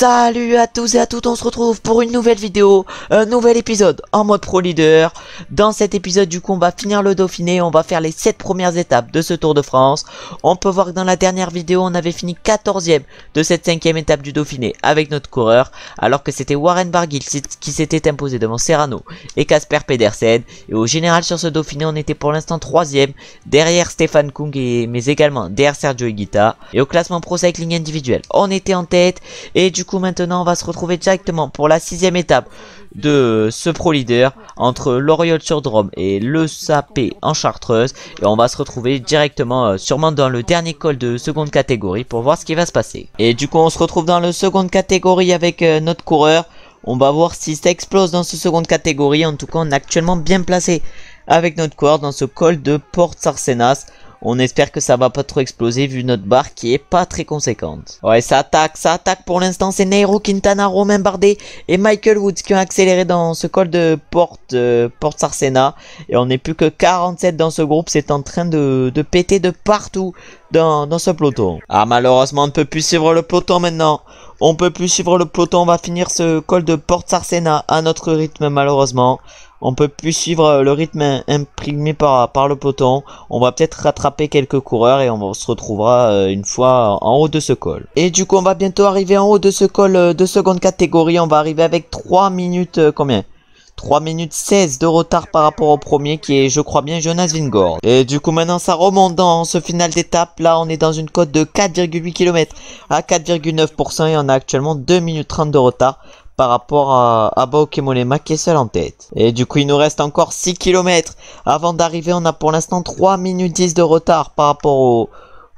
Salut à tous et à toutes, on se retrouve pour une nouvelle vidéo, un nouvel épisode en mode Pro Leader. Dans cet épisode du coup on va finir le Dauphiné, on va faire les 7 premières étapes de ce Tour de France. On peut voir que dans la dernière vidéo on avait fini 14e de cette 5e étape du Dauphiné avec notre coureur, alors que c'était Warren Barguil qui s'était imposé devant Serrano et Casper Pedersen. Et au général sur ce Dauphiné on était pour l'instant 3e, derrière Stefan Kung mais également derrière Sergio Higuita. Et au classement Pro Cycling individuel on était en tête. Et du coup maintenant on va se retrouver directement pour la 6e étape de ce Pro Leader entre l'Oriol-sur-Drôme et le Sapé en Chartreuse. Et on va se retrouver directement sûrement dans le dernier col de seconde catégorie pour voir ce qui va se passer. Et du coup on se retrouve dans le seconde catégorie avec notre coureur. On va voir si ça explose dans ce seconde catégorie. En tout cas on est actuellement bien placé avec notre coureur dans ce col de Porte Sarcenas. On espère que ça va pas trop exploser vu notre barre qui est pas très conséquente. Ouais, ça attaque pour l'instant. C'est Nairo Quintana, Romain Bardet et Michael Woods qui ont accéléré dans ce col de Porte Sarcena. Et on n'est plus que 47 dans ce groupe. C'est en train de péter de partout dans ce peloton. Ah, malheureusement on ne peut plus suivre le peloton maintenant. On peut plus suivre le peloton. On va finir ce col de Porte Sarcena à notre rythme malheureusement. On peut plus suivre le rythme imprimé par le peloton. On va peut-être rattraper quelques coureurs et on se retrouvera une fois en haut de ce col. Et du coup on va bientôt arriver en haut de ce col de seconde catégorie. On va arriver avec 3 minutes combien 3 minutes 16 de retard par rapport au premier qui est je crois bien Jonas Vingegaard. Et du coup maintenant ça remonte dans ce final d'étape. Là on est dans une cote de 4,8 km à 4,9% et on a actuellement 2 minutes 30 de retard par rapport à Bauke Mollema qui est seul en tête. Et du coup il nous reste encore 6 km avant d'arriver. On a pour l'instant 3 minutes 10 de retard par rapport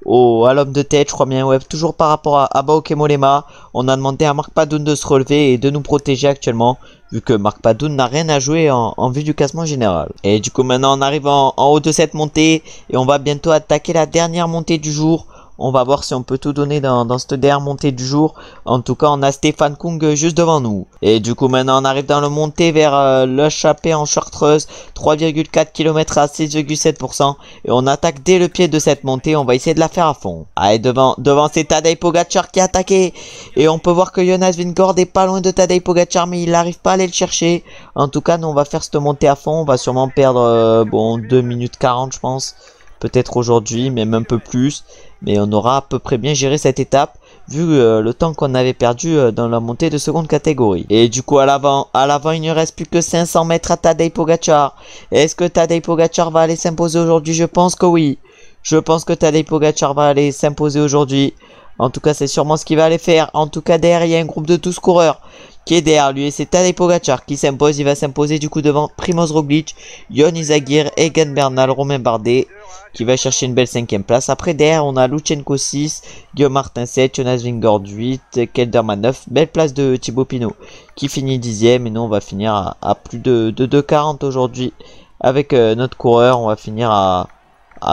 à l'homme de tête, je crois bien, ouais, toujours par rapport à Bauke Mollema. On a demandé à Marc Padoun de se relever et de nous protéger actuellement, vu que Marc Padoun n'a rien à jouer en vue du classement général. Et du coup maintenant on arrive en haut de cette montée et on va bientôt attaquer la dernière montée du jour. On va voir si on peut tout donner dans cette dernière montée du jour. En tout cas, on a Stefan Kung juste devant nous. Et du coup, maintenant, on arrive dans le montée vers le Chapé en Chartreuse. 3,4 km à 6,7%. Et on attaque dès le pied de cette montée. On va essayer de la faire à fond. Allez, devant c'est Tadej Pogacar qui a attaqué. Et on peut voir que Jonas Vingegaard est pas loin de Tadej Pogacar, mais il n'arrive pas à aller le chercher. En tout cas, nous, on va faire cette montée à fond. On va sûrement perdre, 2 minutes 40, je pense. Peut-être aujourd'hui, même un peu plus. Mais on aura à peu près bien géré cette étape, vu le temps qu'on avait perdu dans la montée de seconde catégorie. Et du coup, à l'avant, il ne reste plus que 500 mètres à Tadej Pogacar. Est-ce que Tadej Pogacar va aller s'imposer aujourd'hui? Je pense que oui. Je pense que Tadej Pogacar va aller s'imposer aujourd'hui. En tout cas, c'est sûrement ce qu'il va aller faire. En tout cas, derrière, il y a un groupe de 12 coureurs qui est derrière lui. Et c'est Tadej Pogacar qui s'impose. Il va s'imposer du coup devant Primoz Roglic, Jon Izagirre, Egan Bernal, Romain Bardet qui va chercher une belle 5e place. Après, derrière, on a Lutsenko 6, Guillaume Martin 7, Jonas Vingegaard 8, Kelderman 9. Belle place de Thibaut Pinot qui finit 10e. Et nous, on va finir à plus de 2,40 aujourd'hui avec notre coureur. On va finir à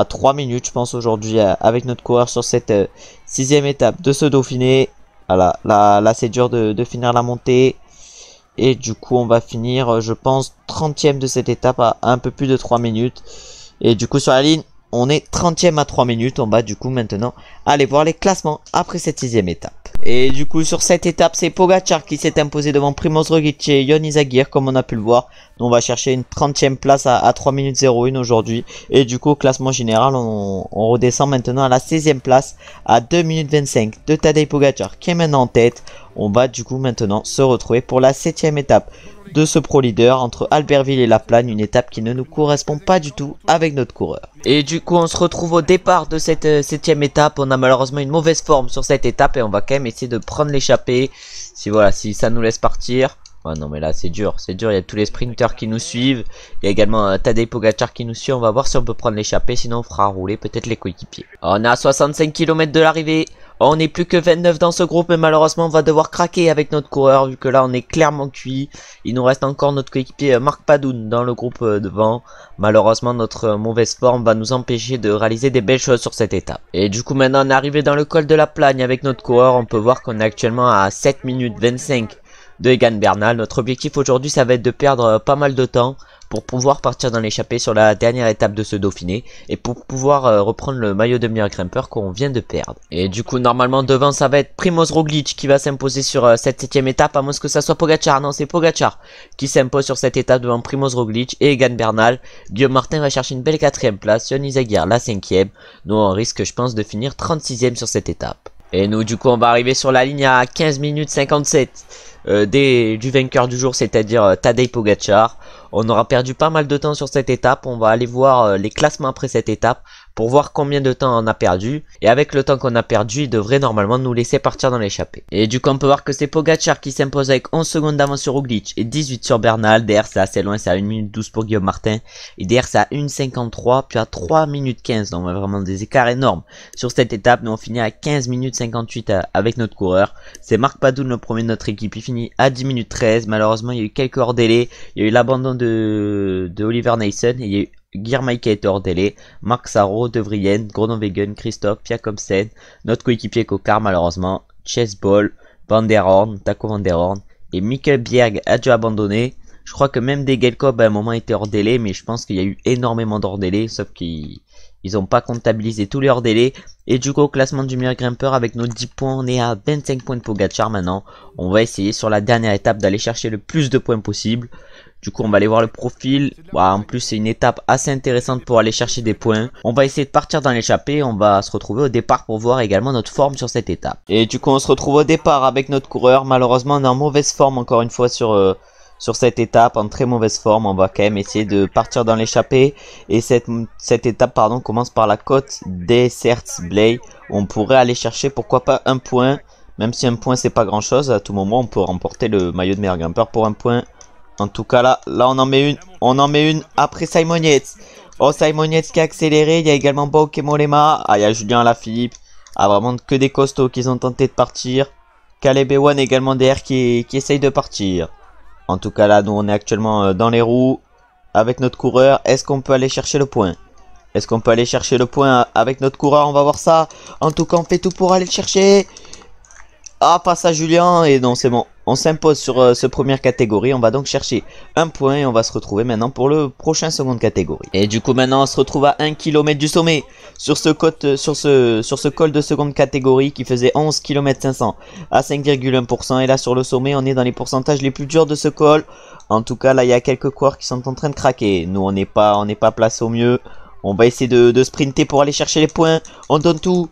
3 minutes, je pense, aujourd'hui avec notre coureur sur cette 6e étape de ce Dauphiné. Voilà, là c'est dur de finir la montée. Et du coup, on va finir, je pense, 30e de cette étape à un peu plus de 3 minutes. Et du coup, sur la ligne, on est 30e à 3 minutes. On va du coup maintenant aller voir les classements après cette 6e étape. Et du coup sur cette étape c'est Pogacar qui s'est imposé devant Primoz Roglic et Jon Izagirre comme on a pu le voir. Donc on va chercher une 30e place à 3 minutes 01 aujourd'hui. Et du coup au classement général on redescend maintenant à la 16e place à 2 minutes 25 de Tadej Pogacar qui est maintenant en tête. On va du coup maintenant se retrouver pour la 7e étape de ce Pro Leader entre Albertville et La Plagne, une étape qui ne nous correspond pas du tout avec notre coureur. Et du coup on se retrouve au départ de cette 7e étape. On a malheureusement une mauvaise forme sur cette étape et on va quand même essayer de prendre l'échappée si ça nous laisse partir. Ouais, non mais là c'est dur, il y a tous les sprinters qui nous suivent, il y a également Tadej Pogacar qui nous suit. On va voir si on peut prendre l'échappée, sinon on fera rouler peut-être les coéquipiers. On est à 65 km de l'arrivée. On n'est plus que 29 dans ce groupe, mais malheureusement on va devoir craquer avec notre coureur vu que là on est clairement cuit. Il nous reste encore notre coéquipier Marc Padoun dans le groupe devant. Malheureusement notre mauvaise forme va nous empêcher de réaliser des belles choses sur cette étape. Et du coup maintenant on est arrivé dans le col de la Plagne avec notre coureur. On peut voir qu'on est actuellement à 7 minutes 25 de Egan Bernal. Notre objectif aujourd'hui ça va être de perdre pas mal de temps pour pouvoir partir dans l'échappée sur la dernière étape de ce Dauphiné et pour pouvoir reprendre le maillot de meilleur grimpeur qu'on vient de perdre. Et du coup normalement devant ça va être Primoz Roglic qui va s'imposer sur cette 7ème étape, à moins que ça soit Pogacar. Non, c'est Pogacar qui s'impose sur cette étape devant Primoz Roglic et Egan Bernal. Guillaume Martin va chercher une belle 4ème place, Johan Izagirre la 5ème. Nous on risque je pense de finir 36ème sur cette étape. Et nous du coup on va arriver sur la ligne à 15 minutes 57 du vainqueur du jour, c'est-à-dire Tadej Pogacar. On aura perdu pas mal de temps sur cette étape, on va aller voir les classements après cette étape pour voir combien de temps on a perdu. Et avec le temps qu'on a perdu, il devrait normalement nous laisser partir dans l'échappée. Et du coup on peut voir que c'est Pogacar qui s'impose avec 11 secondes d'avance sur Roglic et 18 sur Bernal. Derrière c'est assez loin, c'est à 1 minute 12 pour Guillaume Martin. Et derrière c'est à 1,53 puis à 3 minutes 15, donc vraiment des écarts énormes sur cette étape. Nous on finit à 15 minutes 58 avec notre coureur. C'est Marc Padoun le premier de notre équipe, il finit à 10 minutes 13. Malheureusement il y a eu quelques hors délai, il y a eu l'abandon de Oliver Naesen et il y a eu Girmay qui a été hors délai, Marc Sarro, De Vriend, Groenewegen, Christophe, Jacobsen, notre coéquipier Kokar malheureusement, Chase Ball, Van der Horn, Taco Van der Horn et Mikkel Bjerg a dû abandonner. Je crois que même Degelkop à un moment était hors délai, mais je pense qu'il y a eu énormément d'hors délai, sauf qu'ils n'ont pas comptabilisé tous les hors délai. Et du coup au classement du meilleur grimpeur avec nos 10 points, on est à 25 points de Pogacar maintenant. On va essayer sur la dernière étape d'aller chercher le plus de points possible. Du coup on va aller voir le profil. En plus c'est une étape assez intéressante pour aller chercher des points. On va essayer de partir dans l'échappée. On va se retrouver au départ pour voir également notre forme sur cette étape. Et du coup on se retrouve au départ avec notre coureur. Malheureusement on est en mauvaise forme encore une fois sur cette étape, en très mauvaise forme. On va quand même essayer de partir dans l'échappée. Et cette étape commence par la côte des Serts-Blay. On pourrait aller chercher pourquoi pas un point. Même si un point c'est pas grand chose, à tout moment on peut remporter le maillot de meilleur grimpeur pour un point. En tout cas là on en met une après Simon Yates. Oh, Simon Yates qui a accéléré. Il y a également Bauke Mollema. Ah, il y a Julien Lafilippe. Ah, vraiment que des costauds qui ont tenté de partir. Caleb Ewan également derrière qui essaye de partir. En tout cas là nous on est actuellement dans les roues avec notre coureur. Est-ce qu'on peut aller chercher le point? Est-ce qu'on peut aller chercher le point avec notre coureur? On va voir ça. En tout cas on fait tout pour aller le chercher. Ah, passe à Julien. Et non, c'est bon. On s'impose sur ce première catégorie. On va donc chercher un point et on va se retrouver maintenant pour le prochain seconde catégorie. Et du coup maintenant on se retrouve à 1 km du sommet sur ce col de seconde catégorie qui faisait 11 km 500 à 5,1%. Et là sur le sommet on est dans les pourcentages les plus durs de ce col. En tout cas là il y a quelques coureurs qui sont en train de craquer. Nous on n'est pas placé au mieux. On va essayer de sprinter pour aller chercher les points. On donne tout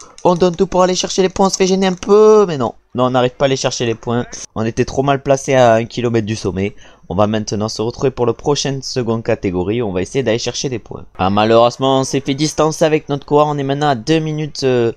pour aller chercher les points. On se fait gêner un peu, mais non. Non, on n'arrive pas à aller chercher les points. On était trop mal placé à 1 km du sommet. On va maintenant se retrouver pour le prochain seconde catégorie. On va essayer d'aller chercher des points. Ah, malheureusement, on s'est fait distancer avec notre coureur. On est maintenant à 2 minutes de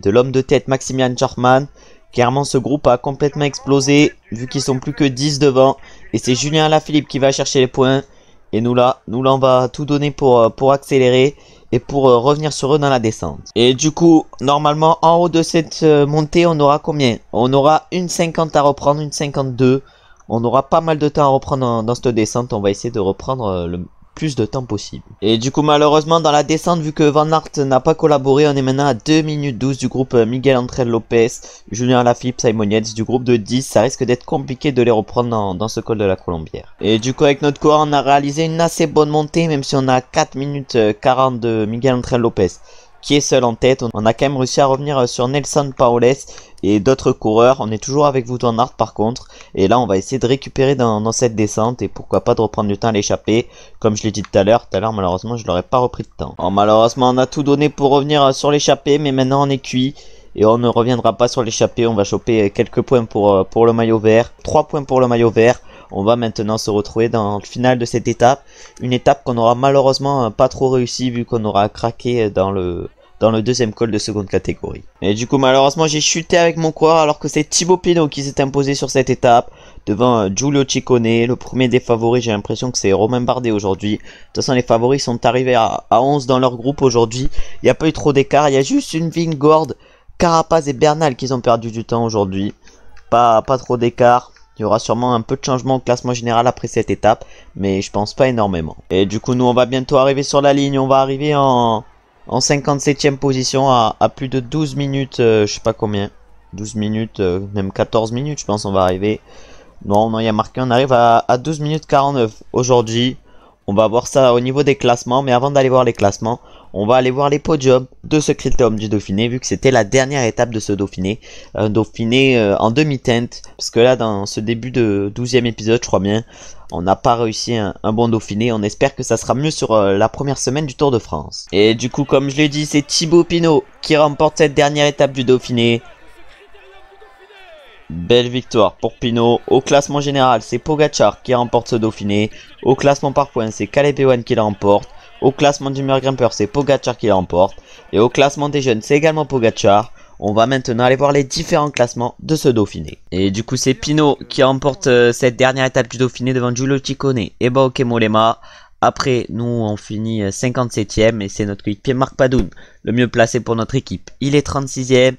l'homme de tête, Maximilian Schachmann. Clairement, ce groupe a complètement explosé, vu qu'ils sont plus que 10 devant. Et c'est Julien Lafilippe qui va chercher les points. Et nous là on va tout donner pour accélérer et pour revenir sur eux dans la descente. Et du coup, normalement, en haut de cette montée, on aura combien? On aura une 50 à reprendre, une 52. On aura pas mal de temps à reprendre dans cette descente. On va essayer de reprendre le plus de temps possible. Et du coup, malheureusement, dans la descente, vu que Van Aert n'a pas collaboré, on est maintenant à 2 minutes 12 du groupe Miguel Angel Lopez, Julien Lafilippe, Simon Yates, du groupe de 10. Ça risque d'être compliqué de les reprendre dans ce col de la Colombière. Et du coup, avec notre coureur, on a réalisé une assez bonne montée, même si on a 4 minutes 40 de Miguel Angel Lopez, qui est seul en tête. On a quand même réussi à revenir sur Nelson Paules et d'autres coureurs. On est toujours avec Wout van Aert par contre. Et là on va essayer de récupérer dans cette descente. Et pourquoi pas de reprendre du temps à l'échappée. Comme je l'ai dit tout à l'heure malheureusement je n'aurais pas repris de temps. Alors, malheureusement on a tout donné pour revenir sur l'échappée. Mais maintenant on est cuit. Et on ne reviendra pas sur l'échappée. On va choper quelques points pour le maillot vert. 3 points pour le maillot vert. On va maintenant se retrouver dans le final de cette étape. Une étape qu'on aura malheureusement pas trop réussi vu qu'on aura craqué dans le deuxième col de seconde catégorie. Et du coup malheureusement j'ai chuté avec mon coureur alors que c'est Thibaut Pinot qui s'est imposé sur cette étape devant Giulio Ciccone. Le premier des favoris, j'ai l'impression que c'est Romain Bardet aujourd'hui. De toute façon les favoris sont arrivés à 11 dans leur groupe aujourd'hui. Il n'y a pas eu trop d'écart, il y a juste une Vingegaard, Carapaz et Bernal qui ont perdu du temps aujourd'hui. Pas trop d'écart. Il y aura sûrement un peu de changement au classement général après cette étape, mais je pense pas énormément. Et du coup nous on va bientôt arriver sur la ligne, on va arriver en 57e position à plus de 12 minutes, je sais pas combien, 12 minutes, même 14 minutes je pense on va arriver. Non, non, il y a marqué, on arrive à 12 minutes 49 aujourd'hui. On va voir ça au niveau des classements, mais avant d'aller voir les classements, on va aller voir les podiums de ce critérium du Dauphiné, vu que c'était la dernière étape de ce Dauphiné. Un Dauphiné en demi-teinte, parce que là, dans ce début de 12e épisode, je crois bien, on n'a pas réussi un bon Dauphiné. On espère que ça sera mieux sur la première semaine du Tour de France. Et du coup, comme je l'ai dit, c'est Thibaut Pinot qui remporte cette dernière étape du Dauphiné. Belle victoire pour Pinot. Au classement général, c'est Pogacar qui remporte ce Dauphiné. Au classement par points, c'est Caleb Ewan qui le remporte. Au classement du meilleur grimpeur, c'est Pogacar qui le remporte. Et au classement des jeunes, c'est également Pogacar. On va maintenant aller voir les différents classements de ce Dauphiné. Et du coup, c'est Pinot qui remporte cette dernière étape du Dauphiné devant Giulio Ciccone et Bauke Mollema. Après, nous, on finit 57e et c'est notre coéquipier Marc Padoun, le mieux placé pour notre équipe. Il est 36e.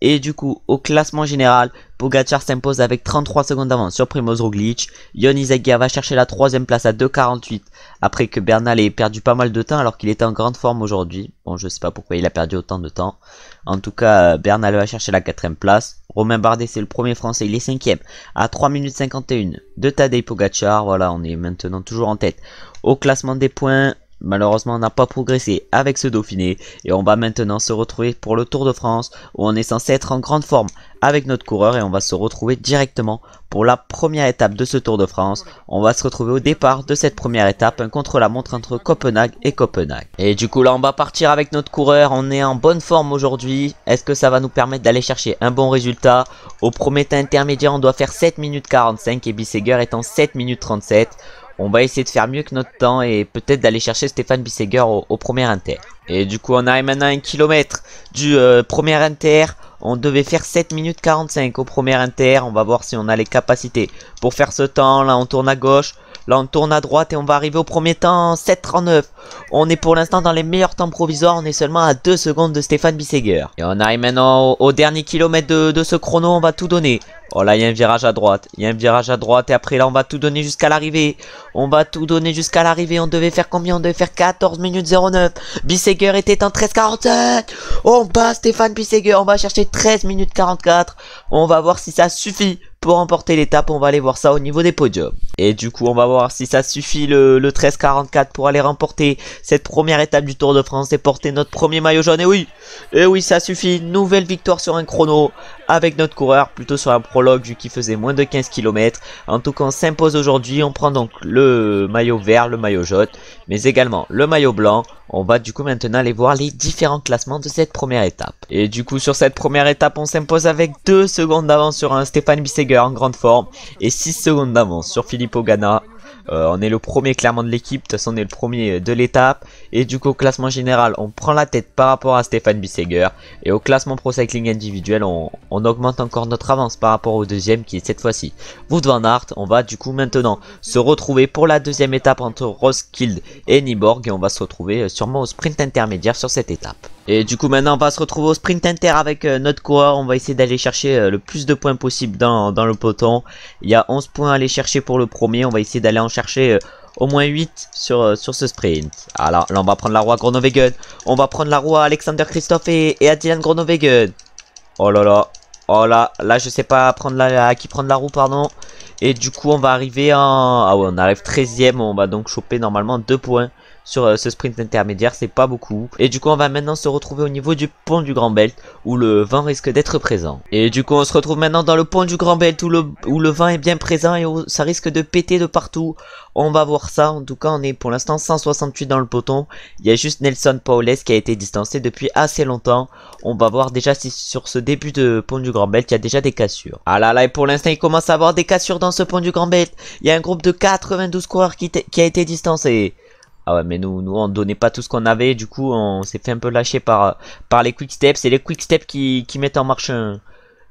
Et du coup, au classement général, Pogacar s'impose avec 33 secondes d'avance sur Primož Roglic. Yon Izagirre va chercher la 3ème place à 2,48 après que Bernal ait perdu pas mal de temps alors qu'il était en grande forme aujourd'hui. Bon, je sais pas pourquoi il a perdu autant de temps. En tout cas, Bernal va chercher la 4ème place. Romain Bardet, c'est le premier français, il est 5ème à 3 minutes 51 de Tadej Pogacar. Voilà, on est maintenant toujours en tête. Au classement des points, malheureusement, on n'a pas progressé avec ce Dauphiné et on va maintenant se retrouver pour le Tour de France où on est censé être en grande forme avec notre coureur et on va se retrouver directement pour la première étape de ce Tour de France. On va se retrouver au départ de cette première étape, un contre-la-montre entre Copenhague et Copenhague. Et du coup là, on va partir avec notre coureur, on est en bonne forme aujourd'hui. Est-ce que ça va nous permettre d'aller chercher un bon résultat? Au premier temps intermédiaire, on doit faire 7 minutes 45 et Bissegger est en 7 minutes 37. On va essayer de faire mieux que notre temps et peut-être d'aller chercher Stéphane Bissegger au premier inter. Et du coup, on arrive maintenant à 1 km du premier inter. On devait faire 7 minutes 45 au premier inter. On va voir si on a les capacités pour faire ce temps. Là, on tourne à gauche. Là, on tourne à droite et on va arriver au premier temps 7,39. On est pour l'instant dans les meilleurs temps provisoires. On est seulement à 2 secondes de Stéphane Bissegger. Et on arrive maintenant au dernier kilomètre de ce chrono. On va tout donner. Oh là, il y a un virage à droite. Il y a un virage à droite. Et après, là, on va tout donner jusqu'à l'arrivée. On va tout donner jusqu'à l'arrivée. On devait faire combien? On devait faire 14 minutes 09. Bissegger était en 13,47. On bat Stéphane Bissegger. On va chercher 13 minutes 44. On va voir si ça suffit pour remporter l'étape. On va aller voir ça au niveau des podiums. Et du coup, on va voir si ça suffit le 13,44 pour aller remporter cette première étape du Tour de France et porter notre premier maillot jaune. Et oui, ça suffit. Nouvelle victoire sur un chrono avec notre coureur, plutôt sur un prologue vu qu'il faisait moins de 15 km. En tout cas, on s'impose aujourd'hui. On prend donc le maillot vert, le maillot jaune, mais également le maillot blanc. On va du coup maintenant aller voir les différents classements de cette première étape. Et du coup, sur cette première étape, on s'impose avec 2 secondes d'avance sur un Stéphane Bissegger en grande forme et 6 secondes d'avance sur Filippo Ganna. On est le premier clairement de l'équipe, de toute façon on est le premier de l'étape. Et du coup au classement général on prend la tête par rapport à Stéphane Bissegger. Et au classement Pro Cycling individuel on augmente encore notre avance par rapport au deuxième qui est cette fois-ci Wout van Aert. On va du coup maintenant se retrouver pour la deuxième étape entre Roskilde et Nyborg. Et on va se retrouver sûrement au sprint intermédiaire sur cette étape. Et du coup maintenant on va se retrouver au sprint inter avec notre coureur. On va essayer d'aller chercher le plus de points possible dans le peloton. Il y a 11 points à aller chercher pour le premier. On va essayer d'aller en chercher au moins 8 sur ce sprint. Alors là on va prendre la roue à Groenewegen. On va prendre la roue à Alexander Kristoff et à Dylan Groenewegen. Oh là là. Oh là je sais pas à qui prendre la roue, pardon. Et du coup on va arriver en... Ah ouais, on arrive 13ème. On va donc choper normalement 2 points sur ce sprint intermédiaire, c'est pas beaucoup. Et du coup on va maintenant se retrouver au niveau du pont du Grand Belt où le vent risque d'être présent. Et du coup on se retrouve maintenant dans le pont du Grand Belt où le vent est bien présent et où ça risque de péter de partout. On va voir ça. En tout cas on est pour l'instant 168 dans le peloton. Il y a juste Nelson Powless qui a été distancé depuis assez longtemps. On va voir déjà si sur ce début de pont du Grand Belt il y a déjà des cassures. Ah là et pour l'instant il commence à avoir des cassures dans ce pont du Grand Belt. Il y a un groupe de 92 coureurs qui a été distancé. Ah ouais, mais nous on donnait pas tout ce qu'on avait. Du coup on s'est fait un peu lâcher par les quick steps. C'est les quick steps qui mettent en marche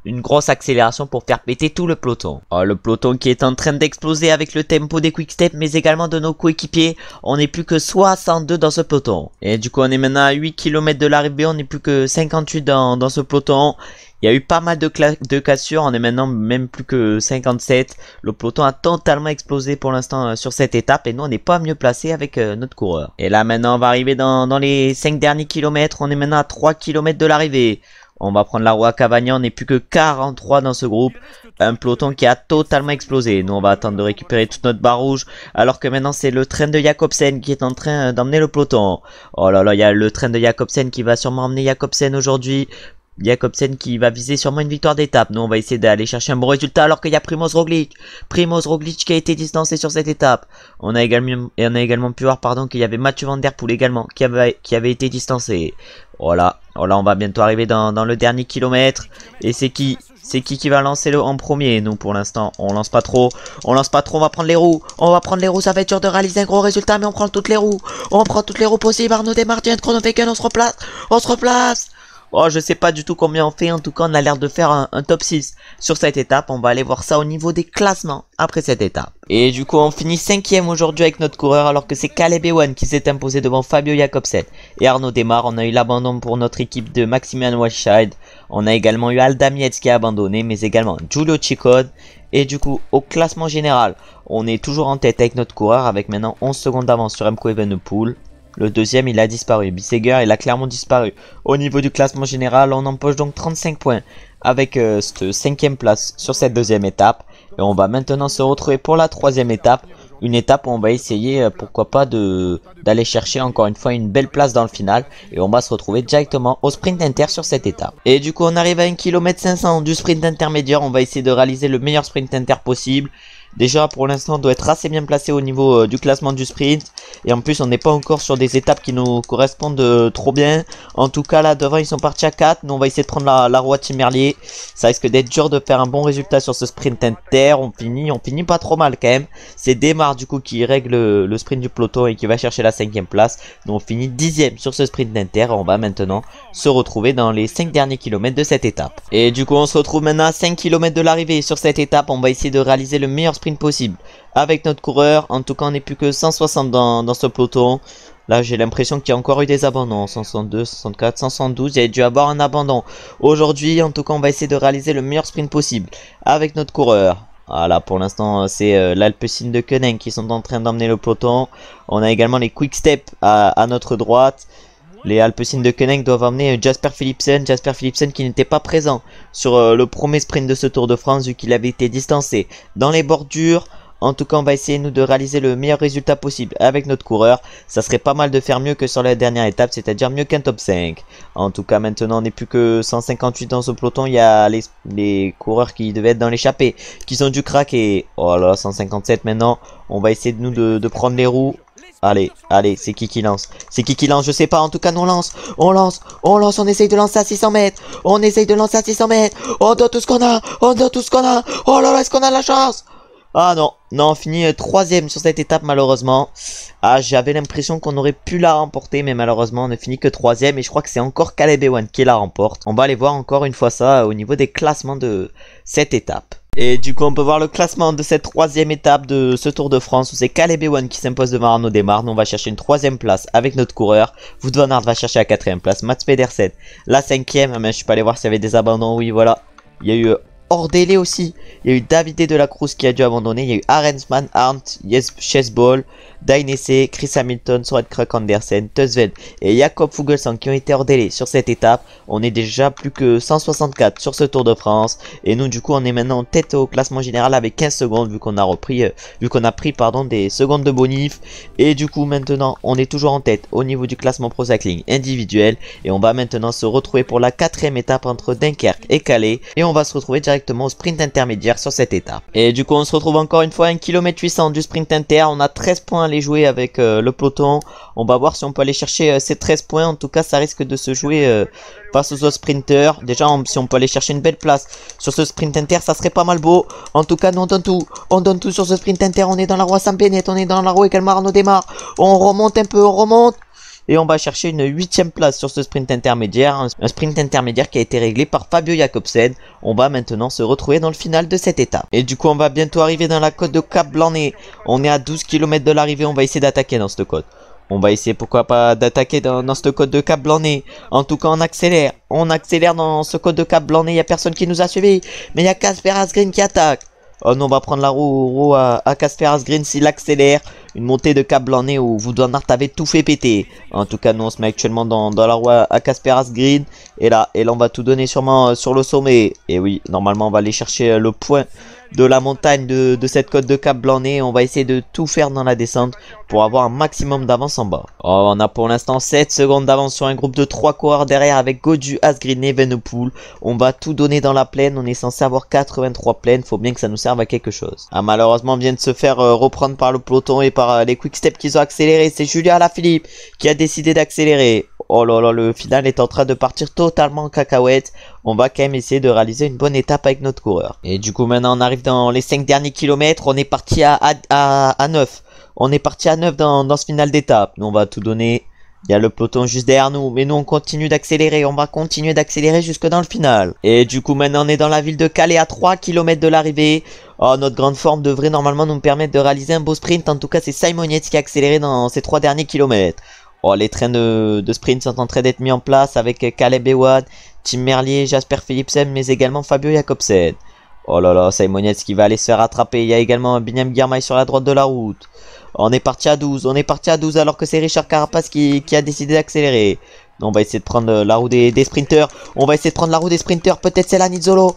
une grosse accélération pour faire péter tout le peloton. Oh, le peloton qui est en train d'exploser avec le tempo des quick steps, mais également de nos coéquipiers. On n'est plus que 62 dans ce peloton. Et du coup on est maintenant à 8 km de l'arrivée. On n'est plus que 58 dans ce peloton. Il y a eu pas mal de cassures, on est maintenant même plus que 57. Le peloton a totalement explosé pour l'instant sur cette étape et nous on n'est pas mieux placé avec notre coureur. Et là maintenant on va arriver dans les 5 derniers kilomètres, on est maintenant à 3 km de l'arrivée. On va prendre la roue à Cavagna. On n'est plus que 43 dans ce groupe. Un peloton qui a totalement explosé. Nous, on va attendre de récupérer toute notre barre rouge. Alors que maintenant, c'est le train de Jacobsen qui est en train d'emmener le peloton. Oh là là, il y a le train de Jacobsen qui va sûrement emmener Jacobsen aujourd'hui. Jacobsen qui va viser sûrement une victoire d'étape. Nous, on va essayer d'aller chercher un bon résultat alors qu'il y a Primoz Roglic. Primoz Roglic qui a été distancé sur cette étape. On a également pu voir qu'il y avait Mathieu Van Der Poel également qui avait été distancé. Voilà, on va bientôt arriver dans le dernier kilomètre. Et c'est qui va lancer en premier? Nous, pour l'instant, on lance pas trop. On va prendre les roues. Ça va être dur de réaliser un gros résultat, mais on prend toutes les roues. On prend toutes les roues possibles. Arnaud démarre, Chronovecken, on se replace. Oh, je sais pas du tout combien on fait. En tout cas, on a l'air de faire un top 6 sur cette étape. On va aller voir ça au niveau des classements après cette étape. Et du coup, on finit 5ème aujourd'hui avec notre coureur, alors que c'est Caleb Ewan qui s'est imposé devant Fabio Jacobsen et Arnaud Démarre. On a eu l'abandon pour notre équipe de Maximian Walscheid. On a également eu Alda Mietz qui a abandonné, mais également Giulio Ciccone. Et du coup, au classement général, on est toujours en tête avec notre coureur, avec maintenant 11 secondes d'avance sur Remco Evenepoel. Le deuxième, il a disparu. Bissegger, il a clairement disparu. Au niveau du classement général, on empoche donc 35 points avec cette 5ème place sur cette deuxième étape. Et on va maintenant se retrouver pour la 3ème étape. Une étape où on va essayer, pourquoi pas, d'aller chercher encore une fois une belle place dans le final. Et on va se retrouver directement au sprint inter sur cette étape. Et du coup, on arrive à 1 km 500 du sprint intermédiaire. On va essayer de réaliser le meilleur sprint inter possible. Déjà, pour l'instant, on doit être assez bien placé au niveau du classement du sprint. Et en plus, on n'est pas encore sur des étapes qui nous correspondent trop bien. En tout cas, là, devant, ils sont partis à 4. Nous, on va essayer de prendre la roue à Tim Merlier. Ça risque d'être dur de faire un bon résultat sur ce sprint inter. On finit pas trop mal quand même. C'est Démarre, du coup, qui règle le sprint du peloton et qui va chercher la 5ème place. Nous, on finit 10ème sur ce sprint inter. On va maintenant se retrouver dans les 5 derniers kilomètres de cette étape. Et du coup, on se retrouve maintenant à 5 km de l'arrivée sur cette étape. On va essayer de réaliser le meilleur sprint possible avec notre coureur. En tout cas, on n'est plus que 160 dans ce peloton. Là, j'ai l'impression qu'il y a encore eu des abandons. 162, 64, 172. Il y a dû avoir un abandon aujourd'hui. En tout cas, on va essayer de réaliser le meilleur sprint possible avec notre coureur. Voilà, pour l'instant, c'est l'Alpecin de Koenig qui sont en train d'emmener le peloton. On a également les Quick Step à notre droite. Les Alpecin de Koenig doivent emmener Jasper Philipsen. Jasper Philipsen qui n'était pas présent sur le premier sprint de ce Tour de France vu qu'il avait été distancé dans les bordures. En tout cas, on va essayer nous de réaliser le meilleur résultat possible avec notre coureur. Ça serait pas mal de faire mieux que sur la dernière étape, c'est-à-dire mieux qu'un top 5. En tout cas, maintenant, on n'est plus que 158 dans ce peloton. Il y a les coureurs qui devaient être dans l'échappée, qui sont dû craquer. Oh là, 157 maintenant. On va essayer de prendre les roues. Allez, c'est qui lance? Je sais pas, en tout cas, nous on lance, on essaye de lancer à 600 mètres. On donne tout ce qu'on a, Oh là là, est-ce qu'on a de la chance? Ah non, on finit 3ème sur cette étape malheureusement. Ah, j'avais l'impression qu'on aurait pu la remporter, mais malheureusement on ne finit que 3ème. Et je crois que c'est encore Caleb Ewan qui la remporte. On va aller voir encore une fois ça au niveau des classements de cette étape. Et du coup, on peut voir le classement de cette 3ème étape de ce Tour de France où c'est Caleb Ewan qui s'impose devant Arnaud Démarre. Nous, on va chercher une 3ème place avec notre coureur. Wout van Aert va chercher la 4ème place. Mats Pedersen, la 5ème. Mais je suis pas allé voir s'il y avait des abandons. Oui, voilà. Il y a eu Ordelé aussi. Il y a eu Davide de la Cruz qui a dû abandonner. Il y a eu Arensman, Arndt, Chesbol, Dainese, Chris Hamilton, Soren Krug Andersen, Tuzveld et Jakob Fuglsang qui ont été ordélés sur cette étape. On est déjà plus que 164 sur ce Tour de France. Et nous, du coup, on est maintenant en tête au classement général avec 15 secondes vu qu'on a pris des secondes de bonif. Et du coup, maintenant, on est toujours en tête au niveau du classement Pro Cycling individuel. Et on va maintenant se retrouver pour la 4ème étape entre Dunkerque et Calais. Et on va se retrouver directement au sprint intermédiaire sur cette étape. Et du coup, on se retrouve encore une fois à 1 km 800 du sprint inter. On a 13 points à aller jouer avec le peloton. On va voir si on peut aller chercher ces 13 points. En tout cas, ça risque de se jouer face aux autres sprinters. Déjà, si on peut aller chercher une belle place sur ce sprint inter, ça serait pas mal beau. En tout cas, nous on donne tout. On donne tout sur ce sprint inter. On est dans la roue Sam Bennett. On est dans la roue également Arnaud Démarre. On remonte un peu, on remonte. Et on va chercher une 8ème place sur ce sprint intermédiaire. Un sprint intermédiaire qui a été réglé par Fabio Jacobsen. On va maintenant se retrouver dans le final de cette étape. Et du coup, on va bientôt arriver dans la côte de Cap Blanc-Nez. On est à 12 km de l'arrivée. On va essayer d'attaquer dans cette côte. On va essayer, pourquoi pas, d'attaquer dans cette côte de Cap Blanc-Nez. En tout cas, on accélère. On accélère dans ce côte de Cap Blanc-Nez. Il n'y a personne qui nous a suivis. Mais il y a Kasper Asgreen qui attaque. Oh non, on va prendre la roue à Kasper Asgreen s'il accélère. une montée de Cap Blanc-Nez où vous Van Aert avait tout fait péter. En tout cas, nous on se met actuellement dans la roue à Kasperas Green. Et là on va tout donner sûrement sur le sommet. Et oui, normalement on va aller chercher le point de la montagne de cette côte de Cap Blanc-Nez. On va essayer de tout faire dans la descente pour avoir un maximum d'avance en bas. Oh, on a pour l'instant 7 secondes d'avance sur un groupe de 3 coureurs derrière avec Gaudu, Asgreen et Evenepoel. On va tout donner dans la plaine. On est censé avoir 83 plaines. Faut bien que ça nous serve à quelque chose. Ah, malheureusement, on vient de se faire reprendre par le peloton et par les quick steps qu'ils ont accéléré. C'est Julia Alaphilippe qui a décidé d'accélérer. Oh là là, le final est en train de partir totalement en cacahuète. On va quand même essayer de réaliser une bonne étape avec notre coureur. Et du coup, maintenant, on arrive dans les 5 derniers kilomètres. On est parti à 9. On est parti à 9 dans ce final d'étape. Nous, on va tout donner. Il y a le peloton juste derrière nous. Mais nous, on continue d'accélérer. On va continuer d'accélérer jusque dans le final. Et du coup, maintenant, on est dans la ville de Calais à 3 km de l'arrivée. Oh, notre grande forme devrait normalement nous permettre de réaliser un beau sprint. En tout cas, c'est Simon Yates qui a accéléré dans ces 3 derniers kilomètres. Oh, les trains de sprint sont en train d'être mis en place avec Caleb Ewan, Tim Merlier, Jasper Philipsen, mais également Fabio Jakobsen. Oh là là, Simon Yates qui va aller se faire attraper. Il y a également Binyam Girmay sur la droite de la route. On est parti à 12, alors que c'est Richard Carapace qui a décidé d'accélérer. On va essayer de prendre la roue des sprinters. Peut-être c'est la Nizzolo.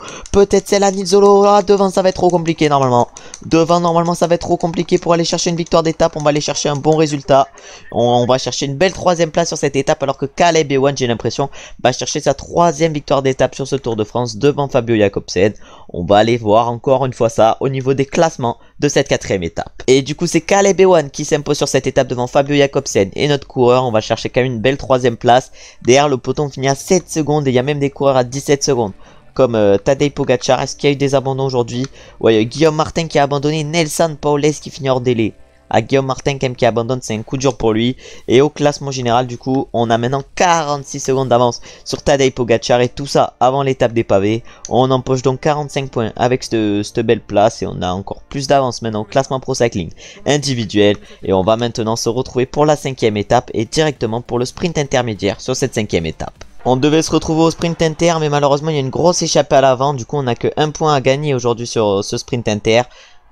Ah, devant, ça va être trop compliqué normalement. Normalement, ça va être trop compliqué pour aller chercher une victoire d'étape. On va aller chercher un bon résultat. On va chercher une belle 3e place sur cette étape. Alors que Caleb Ewan, j'ai l'impression, va chercher sa 3e victoire d'étape sur ce Tour de France devant Fabio Jakobsen. On va aller voir encore une fois ça au niveau des classements de cette 4e étape. Et du coup, c'est Caleb Ewan qui s'impose sur cette étape devant Fabio Jakobsen et notre coureur. On va chercher quand même une belle 3e place. Derrière, le peloton finit à 7 secondes et il y a même des coureurs à 17 secondes. Comme Tadej Pogacar. Est-ce qu'il y a eu des abandons aujourd'hui? Ouais, il y a Guillaume Martin qui a abandonné. Nelson Paules qui finit hors délai. Guillaume Martin quand même qui abandonne, c'est un coup dur pour lui. Et au classement général, du coup, on a maintenant 46 secondes d'avance sur Tadej Pogacar. Et tout ça avant l'étape des pavés. On empoche donc 45 points avec cette belle place. Et on a encore plus d'avance maintenant au classement Pro Cycling individuel. Et on va maintenant se retrouver pour la 5e étape et directement pour le sprint intermédiaire sur cette 5e étape. On devait se retrouver au sprint inter, mais malheureusement il y a une grosse échappée à l'avant. Du coup on n'a que 1 point à gagner aujourd'hui sur ce sprint inter.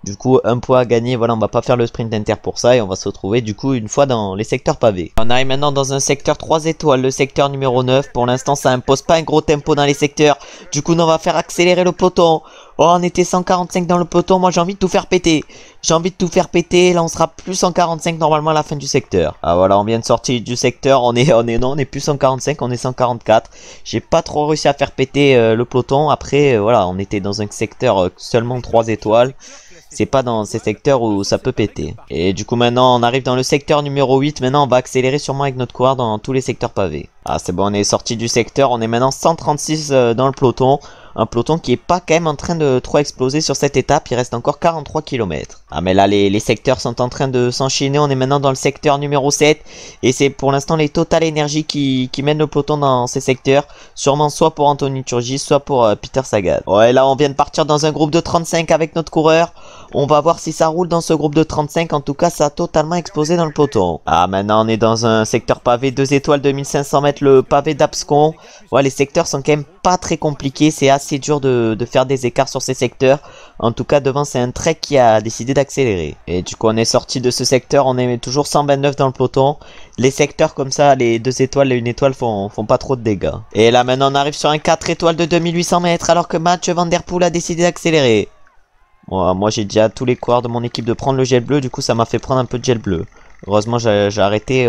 Du coup 1 point à gagner, voilà, on va pas faire le sprint inter pour ça. Et on va se retrouver du coup une fois dans les secteurs pavés. On arrive maintenant dans un secteur 3 étoiles, le secteur numéro 9. Pour l'instant ça impose pas un gros tempo dans les secteurs. Du coup nous, on va faire accélérer le peloton. Oh, on était 145 dans le peloton. Moi j'ai envie de tout faire péter. Là on sera plus 145 normalement à la fin du secteur. Ah voilà, on vient de sortir du secteur. On est plus 145, on est 144. J'ai pas trop réussi à faire péter le peloton. Après voilà, on était dans un secteur seulement 3 étoiles. C'est pas dans ces secteurs où ça peut péter. Et du coup maintenant on arrive dans le secteur numéro 8. Maintenant on va accélérer sûrement avec notre coureur dans tous les secteurs pavés. Ah c'est bon, on est sorti du secteur. On est maintenant 136 dans le peloton. Un peloton qui est pas quand même en train de trop exploser sur cette étape. Il reste encore 43 km. Ah mais là les secteurs sont en train de s'enchaîner. On est maintenant dans le secteur numéro 7. Et c'est pour l'instant les Total Energy qui mènent le peloton dans ces secteurs. Sûrement soit pour Anthony Turgis, soit pour Peter Sagan. Ouais, là on vient de partir dans un groupe de 35 avec notre coureur. On va voir si ça roule dans ce groupe de 35. En tout cas ça a totalement explosé dans le peloton. Ah maintenant on est dans un secteur pavé 2 étoiles 2500 mètres, le pavé d'Abscon. Ouais, les secteurs sont quand même pas très compliqués. C'est assez dur de faire des écarts sur ces secteurs. En tout cas devant c'est un Trek qui a décidé d'accélérer. Et du coup on est sorti de ce secteur. On est toujours 129 dans le peloton. Les secteurs comme ça, les 2 étoiles et 1 étoile font pas trop de dégâts. Et là maintenant on arrive sur un 4 étoiles de 2800 mètres. Alors que Mathieu Van Der Poel a décidé d'accélérer. Moi j'ai dit à tous les coureurs de mon équipe de prendre le gel bleu. Du coup ça m'a fait prendre un peu de gel bleu. Heureusement j'ai arrêté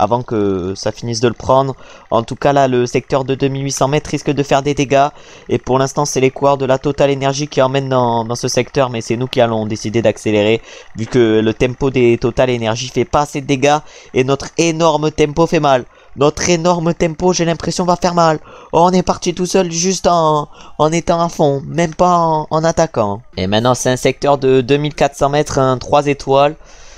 avant que ça finisse de le prendre. En tout cas là le secteur de 2800 mètres risque de faire des dégâts. Et pour l'instant c'est les coureurs de la Total Energy qui emmènent dans ce secteur. Mais c'est nous qui allons décider d'accélérer. Vu que le tempo des Total Energy fait pas assez de dégâts. Et notre énorme tempo fait mal. Notre énorme tempo, j'ai l'impression, va faire mal. Oh, on est parti tout seul juste en étant à fond. Même pas en attaquant. Et maintenant c'est un secteur de 2400 mètres, un 3 étoiles.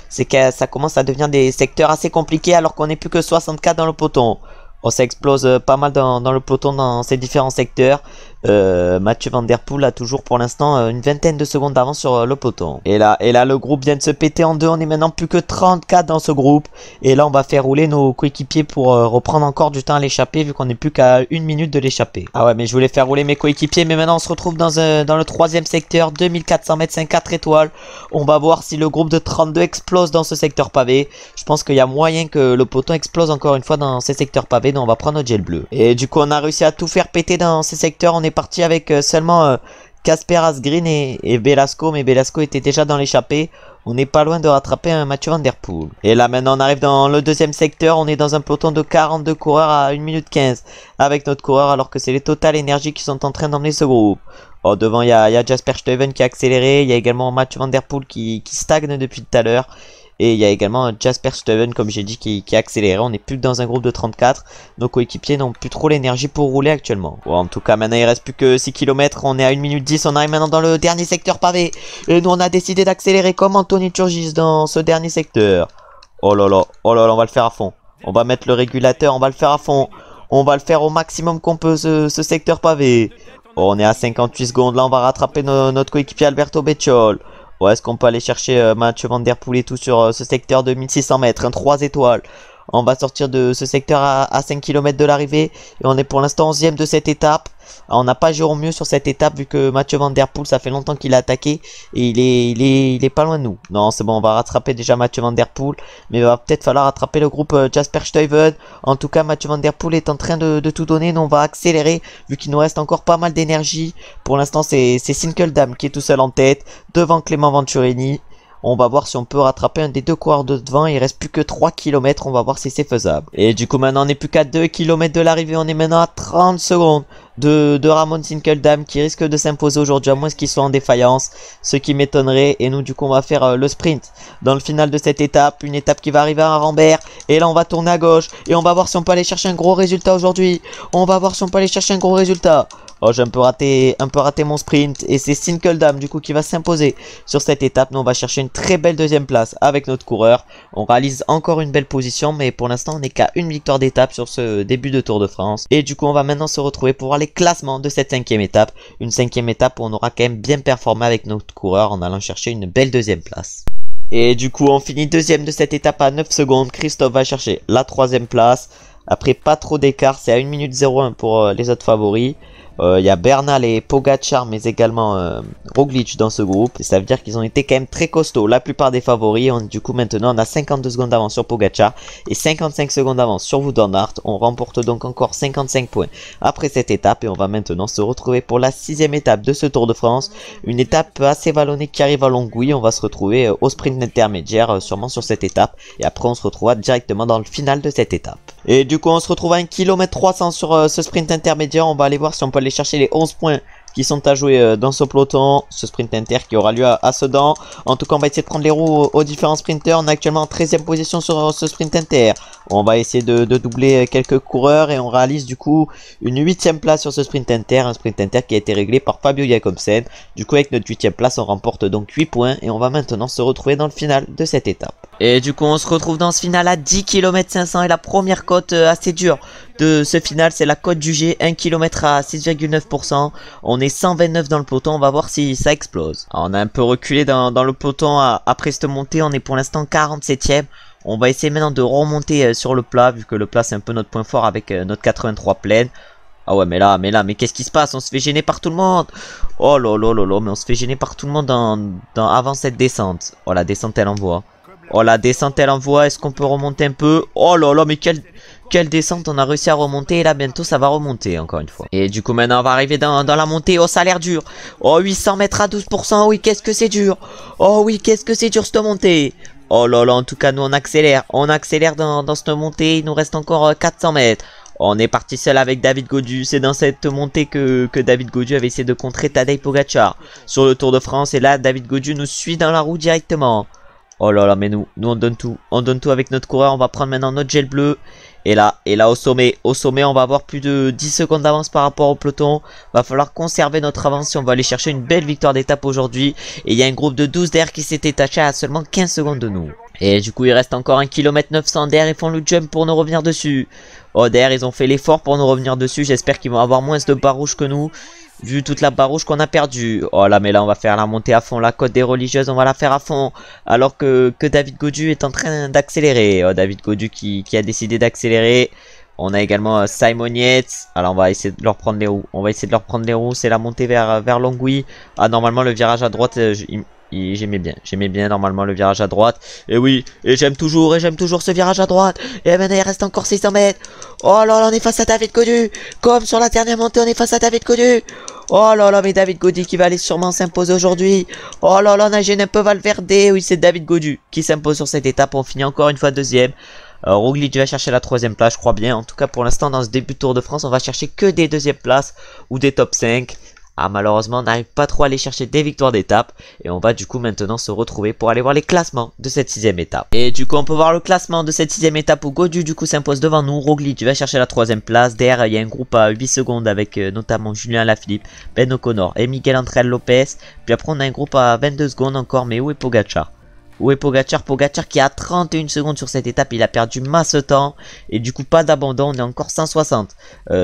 C'est que ça commence à devenir des secteurs assez compliqués alors qu'on n'est plus que 64 dans le peloton. Oh, ça explose pas mal dans le peloton dans ces différents secteurs. Mathieu Van Der Poel a toujours pour l'instant une vingtaine de secondes d'avance sur le peloton. Et là, le groupe vient de se péter en deux. On est maintenant plus que 34 dans ce groupe. Et là, on va faire rouler nos coéquipiers pour reprendre encore du temps à l'échappée, vu qu'on n'est plus qu'à 1 minute de l'échappée. Ah ouais, mais je voulais faire rouler mes coéquipiers. Mais maintenant, on se retrouve dans le troisième secteur, 2400 mètres, 4 étoiles. On va voir si le groupe de 32 explose dans ce secteur pavé. Je pense qu'il y a moyen que le peloton explose encore une fois dans ces secteurs pavés. Donc, on va prendre notre gel bleu. Et du coup, on a réussi à tout faire péter dans ces secteurs. On est parti avec seulement Casper Asgreen et Velasco, mais Velasco était déjà dans l'échappée. On n'est pas loin de rattraper un Mathieu Van Der Poel. Et là maintenant on arrive dans le deuxième secteur. On est dans un peloton de 42 coureurs à 1 minute 15 avec notre coureur, alors que c'est les Total Energy qui sont en train d'emmener ce groupe. Oh, devant il y a Jasper Stuyven qui a accéléré. Il y a également Mathieu Van Der Poel qui stagne depuis tout à l'heure. Et il y a également Jasper Stuyven, comme j'ai dit, qui a accéléré. On n'est plus que dans un groupe de 34. Nos coéquipiers n'ont plus trop l'énergie pour rouler actuellement. Bon, en tout cas, maintenant, il reste plus que 6 km. On est à 1 minute 10. On arrive maintenant dans le dernier secteur pavé. Et nous, on a décidé d'accélérer comme Anthony Turgis dans ce dernier secteur. Oh là là, on va le faire à fond. On va mettre le régulateur, on va le faire à fond. On va le faire au maximum qu'on peut, ce secteur pavé. Oh, on est à 58 secondes. Là, on va rattraper notre coéquipier Alberto Bettiol. Ouais, est-ce qu'on peut aller chercher Mathieu Van Der Poel et tout sur ce secteur de 1600 mètres, 3 étoiles. On va sortir de ce secteur à 5 km de l'arrivée. Et on est pour l'instant 11e de cette étape. Alors, on n'a pas Jérôme Mieux sur cette étape, vu que Mathieu Van Der Poel, ça fait longtemps qu'il a attaqué. Et il est pas loin de nous. Non, c'est bon, on va rattraper déjà Mathieu Van Der Poel. Mais il va peut-être falloir rattraper le groupe Jasper Stuyven. En tout cas, Mathieu Van Der Poel est en train de tout donner. Nous, on va accélérer, vu qu'il nous reste encore pas mal d'énergie. Pour l'instant, c'est Sinkeldam qui est tout seul en tête, devant Clément Venturini. On va voir si on peut rattraper un des deux coureurs de devant. Il reste plus que 3 km. On va voir si c'est faisable. Et du coup, maintenant, on n'est plus qu'à 2 km de l'arrivée. On est maintenant à 30 secondes de Ramon Sinkeldam qui risque de s'imposer aujourd'hui, à moins qu'il soit en défaillance. Ce qui m'étonnerait. Et nous, du coup, on va faire le sprint dans le final de cette étape. Une étape qui va arriver à Rambert. Et là, on va tourner à gauche. Et on va voir si on peut aller chercher un gros résultat aujourd'hui. On va voir si on peut aller chercher un gros résultat. Oh, j'ai un peu raté mon sprint. Et c'est Sinkeldam du coup qui va s'imposer sur cette étape. Nous on va chercher une très belle deuxième place avec notre coureur. On réalise encore une belle position. Mais pour l'instant on n'est qu'à une victoire d'étape sur ce début de Tour de France. Et du coup on va maintenant se retrouver pour voir les classements de cette 5e étape. Une 5e étape où on aura quand même bien performé avec notre coureur en allant chercher une belle deuxième place. Et du coup on finit deuxième de cette étape à 9 secondes. Christophe va chercher la 3e place. Après pas trop d'écart, c'est à 1 minute 01 pour les autres favoris. Il y a Bernal et Pogacar, mais également Roglic dans ce groupe. Et ça veut dire qu'ils ont été quand même très costauds, la plupart des favoris. Du coup maintenant on a 52 secondes d'avance sur Pogacar et 55 secondes d'avance sur Wout van Aert. On remporte donc encore 55 points après cette étape. Et on va maintenant se retrouver pour la 6e étape de ce Tour de France. Une étape assez vallonnée qui arrive à Longwy. On va se retrouver au sprint intermédiaire sûrement sur cette étape. Et après on se retrouvera directement dans le final de cette étape. Et du coup on se retrouve à 1 km 300 sur ce sprint intermédiaire. On va aller voir si on peut aller chercher les 11 points qui sont à jouer dans ce peloton, ce sprint inter qui aura lieu à Sedan. En tout cas on va essayer de prendre les roues aux différents sprinteurs. On est actuellement en 13e position sur ce sprint inter. On va essayer de doubler quelques coureurs et on réalise du coup une 8e place sur ce sprint inter. Un sprint inter qui a été réglé par Fabio Jakobsen. Du coup avec notre 8e place on remporte donc 8 points. Et on va maintenant se retrouver dans le final de cette étape. Et du coup on se retrouve dans ce final à 10 km 500 et la première côte assez dure de ce final c'est la côte du G, 1 km à 6,9%. On est 129 dans le peloton, on va voir si ça explose. Alors, on a un peu reculé dans le peloton après cette montée, on est pour l'instant 47e. On va essayer maintenant de remonter sur le plat, vu que le plat c'est un peu notre point fort avec notre 83 pleine. Ah ouais mais mais qu'est-ce qui se passe? On se fait gêner par tout le monde. Oh là là là là, mais on se fait gêner par tout le monde avant cette descente. Oh la descente elle envoie. Oh la descente elle envoie, est-ce qu'on peut remonter un peu? Oh là là mais quelle descente, on a réussi à remonter et là bientôt ça va remonter encore une fois. Et du coup maintenant on va arriver dans la montée. Oh ça a l'air dur. Oh 800 mètres à 12%, oui qu'est-ce que c'est dur. Oh oui qu'est-ce que c'est dur cette montée. Oh là là en tout cas nous on accélère dans cette montée. Il nous reste encore 400 mètres. On est parti seul avec David Gaudu. C'est dans cette montée que David Gaudu avait essayé de contrer Tadej Pogacar sur le Tour de France. Et là David Gaudu nous suit dans la roue directement. Oh là là mais nous on donne tout. On donne tout avec notre coureur. On va prendre maintenant notre gel bleu. Et là au sommet on va avoir plus de 10 secondes d'avance par rapport au peloton. Va falloir conserver notre avance si on va aller chercher une belle victoire d'étape aujourd'hui. Et il y a un groupe de 12 d'air qui s'est détaché à seulement 15 secondes de nous. Et du coup il reste encore 1 km 900 d'air. Ils font le jump pour nous revenir dessus. Oh d'air ils ont fait l'effort pour nous revenir dessus. J'espère qu'ils vont avoir moins de barres rouges que nous. vu toute la barre rouge qu'on a perdue. Oh là, mais là on va faire la montée à fond, la côte des religieuses, on va la faire à fond. Alors que David Gaudu est en train d'accélérer. Oh, David Gaudu qui a décidé d'accélérer. On a également Simon Yates. Alors on va essayer de leur prendre les roues. On va essayer de leur prendre les roues. C'est la montée vers Longwy. Ah, normalement le virage à droite, j'aimais bien normalement le virage à droite. Et oui, et j'aime toujours ce virage à droite. Et maintenant il reste encore 600 mètres. Oh là là, on est face à David Gaudu. Comme sur la dernière montée, on est face à David Gaudu. Oh là là, mais David Gaudu qui va aller sûrement s'imposer aujourd'hui. Oh là là, on a gêné un peu Valverde. Oui, c'est David Gaudu qui s'impose sur cette étape. On finit encore une fois deuxième. Roglic va chercher la troisième place, je crois bien. En tout cas, pour l'instant, dans ce début de Tour de France, on va chercher que des deuxièmes places ou des top 5. Ah, malheureusement, on n'arrive pas trop à aller chercher des victoires d'étape. Et on va du coup maintenant se retrouver pour aller voir les classements de cette sixième étape. Et du coup, on peut voir le classement de cette sixième étape où Gaudu du coup s'impose devant nous. Roglic va chercher la troisième place. Derrière, il y a un groupe à 8 secondes avec notamment Julien Alaphilippe, Ben O'Connor et Miguel Ángel Lopez. Puis après, on a un groupe à 22 secondes encore. Mais où est Pogacar? Où est Pogacar? Pogacar qui a 31 secondes sur cette étape, il a perdu masse de temps. Et du coup pas d'abandon, on est encore 160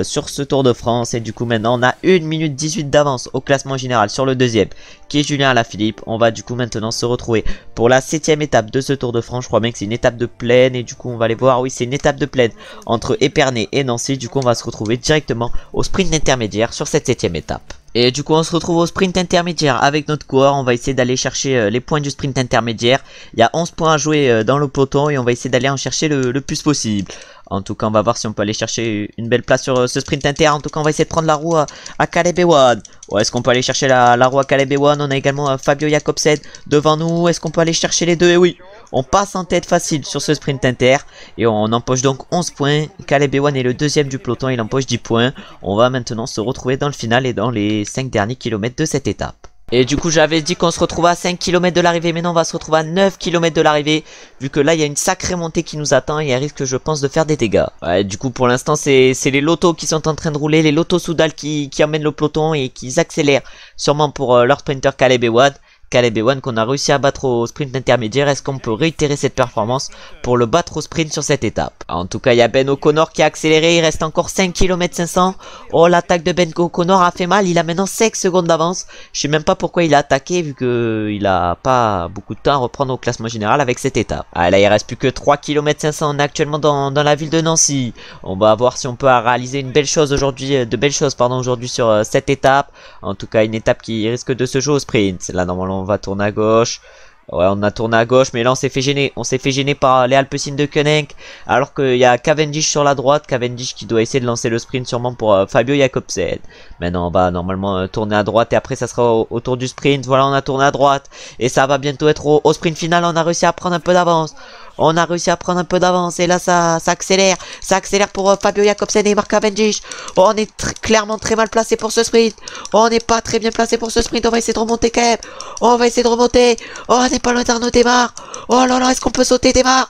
sur ce Tour de France. Et du coup maintenant on a 1 minute 18 d'avance au classement général sur le deuxième, qui est Julien Alaphilippe. On va du coup maintenant se retrouver pour la 7ème étape de ce Tour de France. Je crois bien que c'est une étape de plaine. Et du coup on va aller voir, oui c'est une étape de plaine entre Épernay et Nancy. Du coup on va se retrouver directement au sprint intermédiaire sur cette 7ème étape. Et du coup on se retrouve au sprint intermédiaire avec notre coureur. On va essayer d'aller chercher les points du sprint intermédiaire. Il y a 11 points à jouer dans le peloton et on va essayer d'aller en chercher le plus possible. En tout cas on va voir si on peut aller chercher une belle place sur ce sprint inter. En tout cas on va essayer de prendre la roue à Caleb Ewan. Ouais, est-ce qu'on peut aller chercher la roue à Caleb Ewan? On a également Fabio Jakobsen devant nous. Est-ce qu'on peut aller chercher les deux? Et oui, on passe en tête facile sur ce sprint inter. Et on empoche donc 11 points. Caleb Ewan est le deuxième du peloton, il empoche 10 points. On va maintenant se retrouver dans le final et dans les 5 derniers kilomètres de cette étape. Et du coup j'avais dit qu'on se retrouvait à 5 km de l'arrivée, maintenant on va se retrouver à 9 km de l'arrivée. Vu que là il y a une sacrée montée qui nous attend et elle risque je pense de faire des dégâts. Ouais, du coup pour l'instant c'est les lotos qui sont en train de rouler, les lotos Soudal qui emmènent le peloton et qui accélèrent sûrement pour leur sprinter Caleb Ewan. Caleb Ewan qu'on a réussi à battre au sprint intermédiaire. Est-ce qu'on peut réitérer cette performance pour le battre au sprint sur cette étape? En tout cas il y a Ben O'Connor qui a accéléré, il reste encore 5 km 500. Oh, l'attaque de Ben O'Connor a fait mal, il a maintenant 5 secondes d'avance. Je sais même pas pourquoi il a attaqué vu que il a pas beaucoup de temps à reprendre au classement général avec cette étape. Ah, là il reste plus que 3 km 500, on est actuellement dans la ville de Nancy. On va voir si on peut réaliser une belle chose aujourd'hui, de belles choses pardon aujourd'hui sur cette étape. En tout cas une étape qui risque de se jouer au sprint. Là normalement on va tourner à gauche. Ouais, on a tourné à gauche, mais là on s'est fait gêner. On s'est fait gêner par les Alpecin de Koenig. Alors qu'il y a Cavendish sur la droite. Cavendish qui doit essayer de lancer le sprint sûrement pour Fabio Jakobsen. Maintenant on va normalement tourner à droite et après ça sera au tour du sprint. Voilà, on a tourné à droite. Et ça va bientôt être au sprint final. On a réussi à prendre un peu d'avance. On a réussi à prendre un peu d'avance et là ça accélère. Ça accélère pour Fabio Jakobsen et Mark Cavendish. Oh, on est clairement très mal placé pour ce sprint. Oh, on n'est pas très bien placé pour ce sprint. On va essayer de remonter quand même. Oh, on va essayer de remonter. Oh, on n'est pas loin d'Arnaud Démare. Oh là là, est-ce qu'on peut sauter Démare?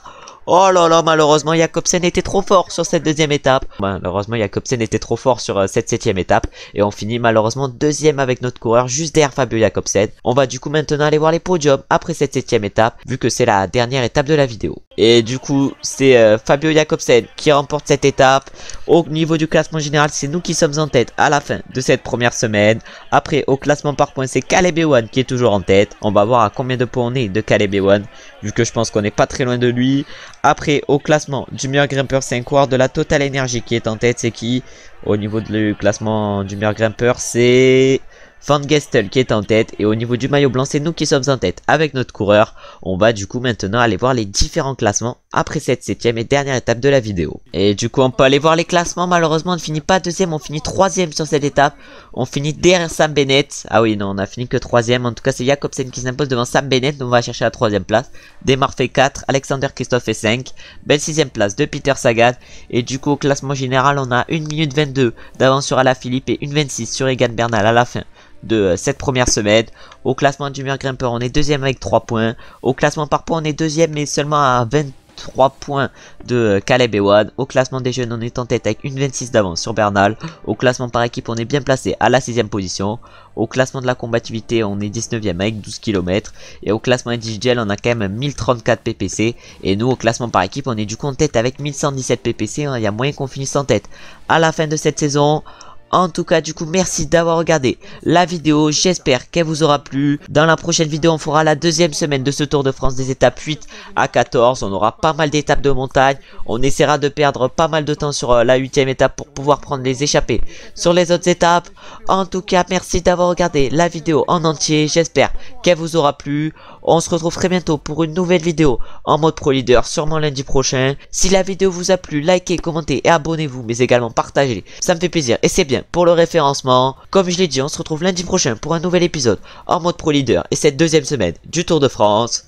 Oh là là, malheureusement Jakobsen était trop fort sur cette deuxième étape. Malheureusement Jakobsen était trop fort sur cette 7ème étape. Et on finit malheureusement deuxième avec notre coureur juste derrière Fabio Jakobsen. On va du coup maintenant aller voir les podiums après cette 7ème étape, vu que c'est la dernière étape de la vidéo. Et du coup c'est Fabio Jakobsen qui remporte cette étape. Au niveau du classement général, c'est nous qui sommes en tête à la fin de cette première semaine. Après au classement par points, c'est Caleb Ewan qui est toujours en tête. On va voir à combien de points on est de Caleb Ewan, vu que je pense qu'on n'est pas très loin de lui. Après au classement du meilleur grimpeur, c'est un coureur de la Total Energy qui est en tête. C'est qui? Au niveau du classement du meilleur grimpeur, c'est Van Gestel qui est en tête. Et au niveau du maillot blanc, c'est nous qui sommes en tête avec notre coureur. On va du coup maintenant aller voir les différents classements après cette 7ème et dernière étape de la vidéo. Et du coup on peut aller voir les classements. Malheureusement on ne finit pas deuxième, on finit troisième sur cette étape. On finit derrière Sam Bennett. Ah oui non, on a fini que troisième. En tout cas c'est Jakobsen qui s'impose devant Sam Bennett. Donc on va chercher la troisième place. Démare fait 4, Alexander Christophe fait 5. Belle 6ème place de Peter Sagan. Et du coup au classement général on a 1 minute 22 d'avance sur Alaphilippe et 1,26 sur Egan Bernal à la fin de cette première semaine. Au classement du meilleur grimpeur on est deuxième avec 3 points. Au classement par points on est deuxième mais seulement à 23 points de Caleb Ewan. Au classement des jeunes on est en tête avec 1,26 d'avance sur Bernal. Au classement par équipe on est bien placé à la 6ème position. Au classement de la combativité on est 19ème avec 12 km. Et au classement individuel on a quand même 1034 PPC. Et nous au classement par équipe on est du coup en tête avec 1117 PPC. Il y a moyen qu'on finisse en tête à la fin de cette saison. En tout cas, du coup, merci d'avoir regardé la vidéo. J'espère qu'elle vous aura plu. Dans la prochaine vidéo, on fera la deuxième semaine de ce Tour de France des étapes 8 à 14. On aura pas mal d'étapes de montagne. On essaiera de perdre pas mal de temps sur la 8e étape pour pouvoir prendre les échappées sur les autres étapes. En tout cas, merci d'avoir regardé la vidéo en entier. J'espère qu'elle vous aura plu. On se retrouve très bientôt pour une nouvelle vidéo en mode Pro Leader, sûrement lundi prochain. Si la vidéo vous a plu, likez, commentez et abonnez-vous, mais également partagez. Ça me fait plaisir et c'est bien pour le référencement. Comme je l'ai dit, on se retrouve lundi prochain pour un nouvel épisode en mode Pro Leader et cette deuxième semaine du Tour de France.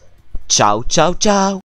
Ciao, ciao, ciao!